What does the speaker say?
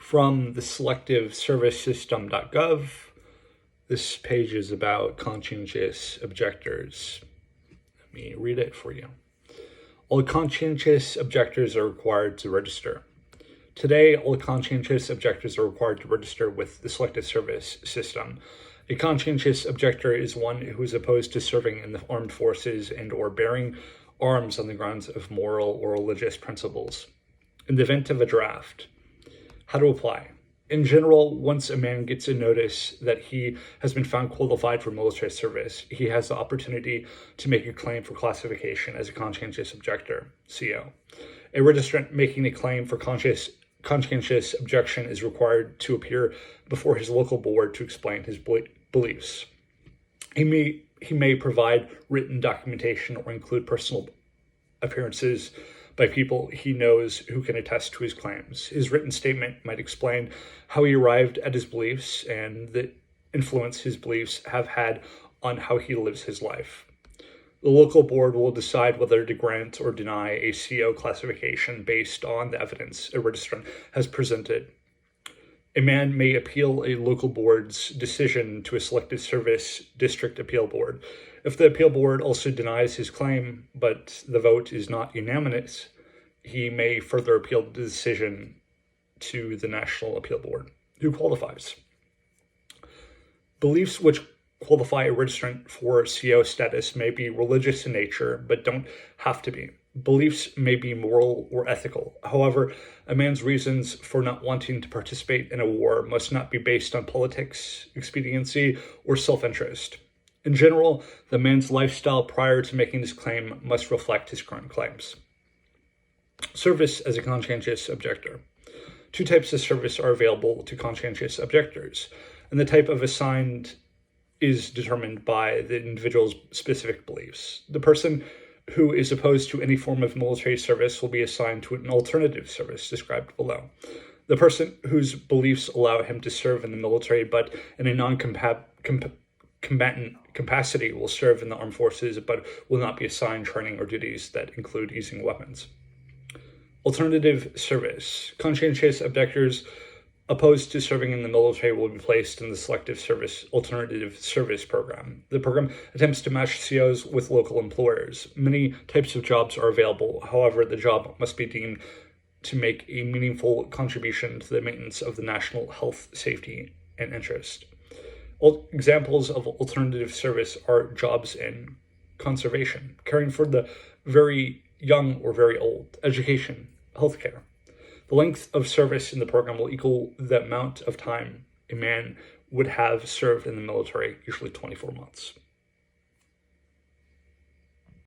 From the Selective servicesystem.gov. This page is about conscientious objectors. Let me read it for you. All conscientious objectors are required to register. Today, all conscientious objectors are required to register with the Selective Service System. A conscientious objector is one who is opposed to serving in the armed forces and or bearing arms on the grounds of moral or religious principles. In the event of a draft, how to apply. In general, once a man gets a notice that he has been found qualified for military service, he has the opportunity to make a claim for classification as a conscientious objector, CO. A registrant making a claim for conscientious objection is required to appear before his local board to explain his beliefs. He may provide written documentation or include personal appearances by people he knows who can attest to his claims. His written statement might explain how he arrived at his beliefs and the influence his beliefs have had on how he lives his life. The local board will decide whether to grant or deny a CO classification based on the evidence a registrant has presented. A man may appeal a local board's decision to a Selective Service District Appeal Board. If the appeal board also denies his claim, but the vote is not unanimous, he may further appeal the decision to the National Appeal Board. Who qualifies? Beliefs which qualify a registrant for CO status may be religious in nature, but don't have to be. Beliefs may be moral or ethical. However, a man's reasons for not wanting to participate in a war must not be based on politics, expediency, or self-interest. In general, the man's lifestyle prior to making his claim must reflect his current claims. Service as a conscientious objector. Two types of service are available to conscientious objectors, and the type of assigned is determined by the individual's specific beliefs. The person who is opposed to any form of military service will be assigned to an alternative service described below. The person whose beliefs allow him to serve in the military but in a non-combatant capacity will serve in the armed forces but will not be assigned training or duties that include using weapons. Alternative service. Conscientious objectors opposed to serving in the military will be placed in the Selective Service Alternative Service Program. The program attempts to match COs with local employers. Many types of jobs are available. However, the job must be deemed to make a meaningful contribution to the maintenance of the national health, safety, and interest. Examples of alternative service are jobs in conservation, caring for the very young or very old, education, healthcare. The length of service in the program will equal the amount of time a man would have served in the military, usually 24 months.